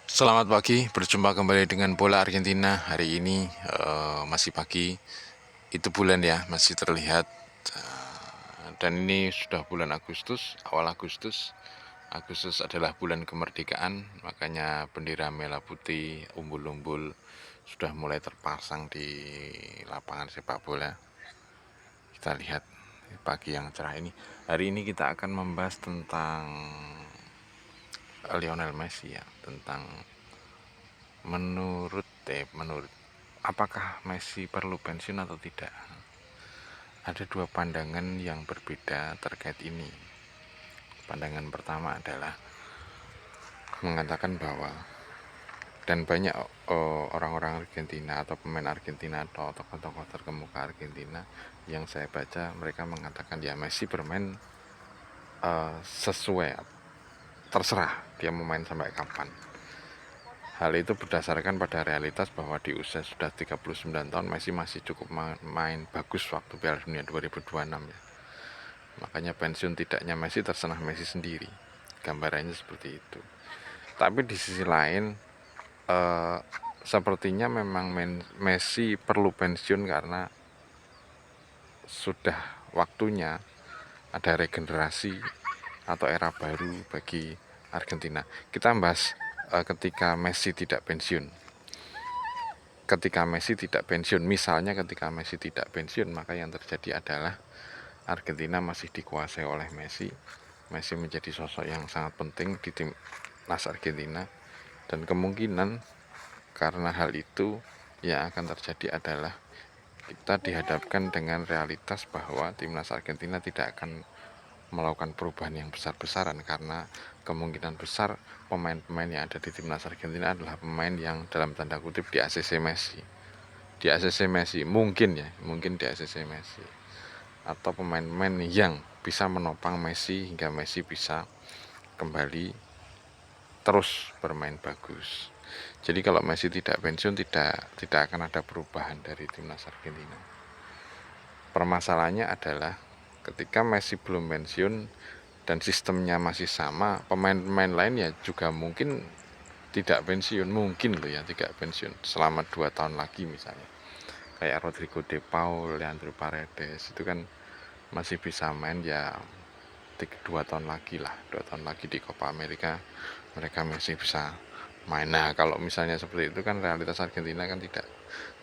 Selamat pagi, berjumpa kembali dengan Bola Argentina. Hari ini masih pagi, itu bulan ya, masih terlihat. Dan ini sudah bulan Agustus, awal Agustus. Agustus adalah bulan kemerdekaan, makanya bendera merah putih, umbul-umbul sudah mulai terpasang di lapangan sepak bola. Kita lihat pagi yang cerah ini. Hari ini kita akan membahas tentang Lionel Messi ya, tentang menurut apakah Messi perlu pensiun atau tidak. Ada dua pandangan yang berbeda terkait ini. Pandangan pertama adalah mengatakan bahwa, dan banyak orang-orang Argentina atau pemain Argentina atau tokoh-tokoh terkemuka Argentina yang saya baca, mereka mengatakan ya Messi bermain sesuai, terserah dia mau main sampai kapan. Hal itu berdasarkan pada realitas bahwa di usia sudah 39 tahun Messi masih cukup main bagus waktu Piala Dunia 2026 ya. Makanya pensiun tidaknya Messi terserah Messi sendiri. Gambarannya seperti itu. Tapi di sisi lain sepertinya memang Messi perlu pensiun karena sudah waktunya ada regenerasi atau era baru bagi Argentina. Kita bahas ketika Messi tidak pensiun. Ketika Messi tidak pensiun, misalnya ketika Messi tidak pensiun, maka yang terjadi adalah Argentina masih dikuasai oleh Messi. Messi menjadi sosok yang sangat penting di timnas Argentina, dan kemungkinan karena hal itu yang akan terjadi adalah kita dihadapkan dengan realitas bahwa timnas Argentina tidak akan melakukan perubahan yang besar-besaran, karena kemungkinan besar pemain-pemain yang ada di timnas Argentina adalah pemain yang dalam tanda kutip di ACC Messi. Di ACC Messi mungkin ya, mungkin di ACC Messi, atau pemain-pemain yang bisa menopang Messi hingga Messi bisa kembali terus bermain bagus. Jadi kalau Messi tidak pensiun, tidak akan ada perubahan dari timnas Argentina. Permasalahannya adalah ketika Messi belum pensiun dan sistemnya masih sama, pemain-pemain lain ya juga mungkin tidak pensiun, mungkin loh ya tidak pensiun selama 2 tahun lagi misalnya. Kayak Rodrigo De Paul, Leandro Paredes itu kan masih bisa main ya 2 tahun lagi lah, 2 tahun lagi di Copa America mereka masih bisa main. Nah kalau misalnya seperti itu kan realitas Argentina kan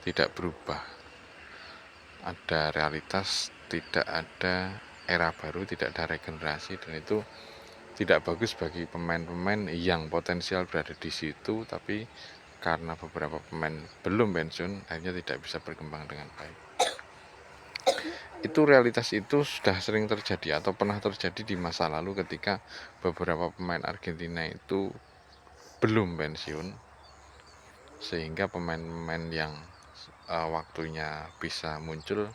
tidak berubah, ada realitas, tidak ada era baru, tidak ada regenerasi, dan itu tidak bagus bagi pemain-pemain yang potensial berada di situ, tapi karena beberapa pemain belum pensiun akhirnya tidak bisa berkembang dengan baik. Itu realitas itu sudah sering terjadi atau pernah terjadi di masa lalu ketika beberapa pemain Argentina itu belum pensiun, sehingga pemain-pemain yang waktunya bisa muncul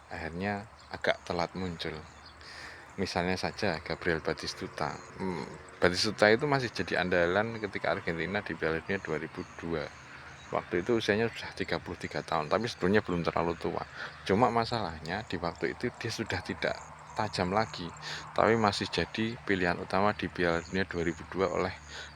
akhirnya agak telat muncul. Misalnya saja Gabriel Batistuta. Batistuta itu masih jadi andalan ketika Argentina di Piala Dunia 2002. Waktu itu usianya sudah 33 tahun, tapi sebetulnya belum terlalu tua. Cuma masalahnya di waktu itu dia sudah tidak tajam lagi, tapi masih jadi pilihan utama di Piala Dunia 2002 oleh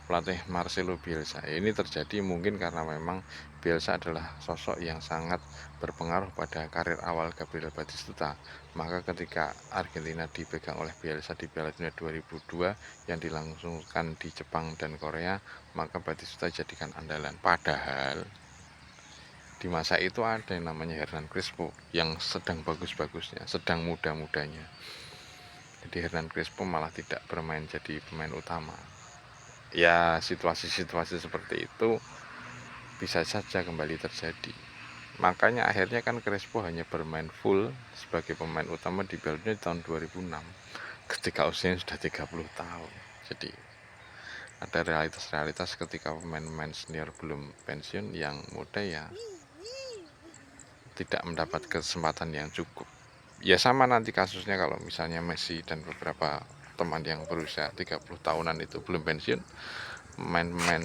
pelatih Marcelo Bielsa. Ini terjadi mungkin karena memang Bielsa adalah sosok yang sangat berpengaruh pada karir awal Gabriel Batistuta. Maka ketika Argentina dipegang oleh Bielsa di Piala Dunia 2002 yang dilangsungkan di Jepang dan Korea, maka Batistuta jadikan andalan. Padahal di masa itu ada yang namanya Hernan Crespo yang sedang bagus-bagusnya, sedang muda-mudanya. Jadi Hernan Crespo malah tidak bermain jadi pemain utama. Ya situasi-situasi seperti itu bisa saja kembali terjadi. Makanya akhirnya kan Crespo hanya bermain full sebagai pemain utama di Piala Dunia tahun 2006 ketika usianya sudah 30 tahun. Jadi ada realitas-realitas ketika pemain-pemain senior belum pensiun, yang muda ya tidak mendapat kesempatan yang cukup. Ya sama nanti kasusnya kalau misalnya Messi dan beberapa teman yang berusia 30 tahunan itu belum pensiun, pemain-pemain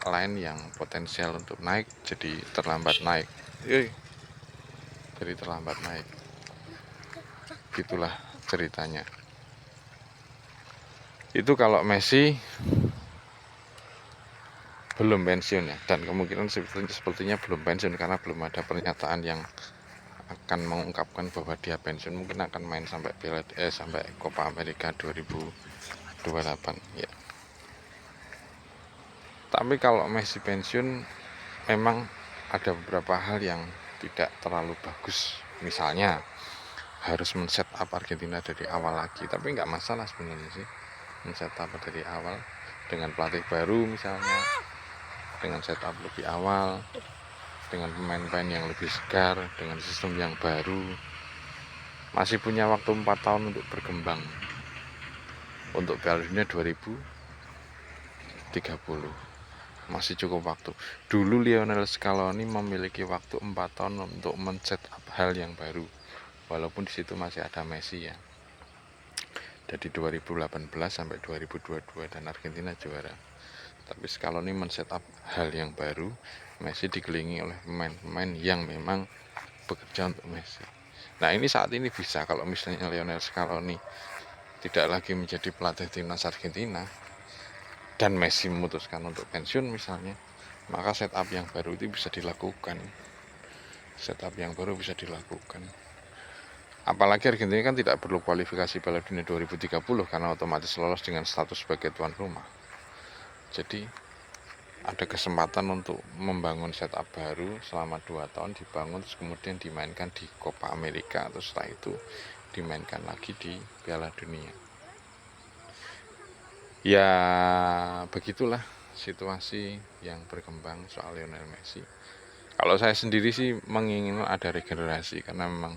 lain yang potensial untuk naik jadi terlambat naik. Jadi terlambat naik. Gitulah ceritanya. Itu kalau Messi belum pensiun ya, dan kemungkinan sepertinya belum pensiun karena belum ada pernyataan yang akan mengungkapkan bahwa dia pensiun. Mungkin akan main sampai sampai Copa America 2028 ya. Tapi kalau Messi pensiun memang ada beberapa hal yang tidak terlalu bagus, misalnya harus men-set up Argentina dari awal lagi, tapi nggak masalah sebenarnya sih men-set up dari awal dengan pelatih baru misalnya, dengan setup lebih awal, dengan pemain-pemain yang lebih segar, dengan sistem yang baru. Masih punya waktu 4 tahun untuk berkembang untuk Piala Dunia 2030. Masih cukup waktu. Dulu Lionel Scaloni memiliki waktu 4 tahun untuk men-set up hal yang baru, walaupun di situ masih ada Messi ya. Dari 2018 sampai 2022 dan Argentina juara. Tapi Scaloni men-set up hal yang baru. Messi dikelilingi oleh pemain-pemain yang memang bekerja untuk Messi. Nah ini saat ini bisa, kalau misalnya Lionel Scaloni tidak lagi menjadi pelatih timnas Argentina dan Messi memutuskan untuk pensiun misalnya, maka setup yang baru itu bisa dilakukan. Apalagi Argentina kan tidak perlu kualifikasi Piala Dunia 2030 karena otomatis lolos dengan status sebagai tuan rumah. Jadi ada kesempatan untuk membangun setup baru selama 2 tahun, dibangun terus kemudian dimainkan di Copa America, terus setelah itu dimainkan lagi di Piala Dunia. Ya begitulah situasi yang berkembang soal Lionel Messi. Kalau saya sendiri sih menginginkan ada regenerasi, karena memang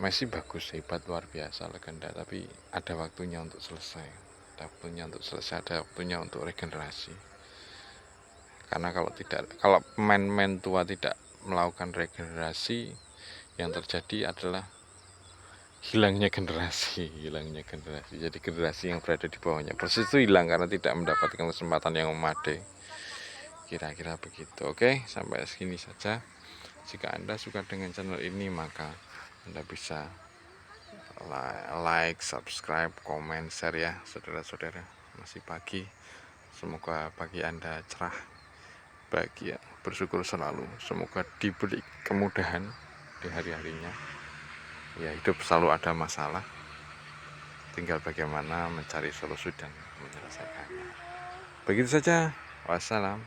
Messi bagus, hebat, luar biasa, legenda, tapi ada waktunya untuk selesai. Ada waktunya untuk regenerasi. Karena kalau pemain-pemain tua tidak melakukan regenerasi, yang terjadi adalah hilangnya generasi. Jadi generasi yang berada di bawahnya persis itu hilang karena tidak mendapatkan kesempatan yang memadai. Kira-kira begitu. Oke, sampai segini saja. Jika Anda suka dengan channel ini, maka Anda bisa like, subscribe, komen, share ya saudara-saudara. Masih pagi, semoga pagi Anda cerah, bahagia, bersyukur selalu. Semoga diberi kemudahan di hari-harinya. Ya, hidup selalu ada masalah, tinggal bagaimana mencari solusi dan menyelesaikannya. Begitu saja. Wassalam.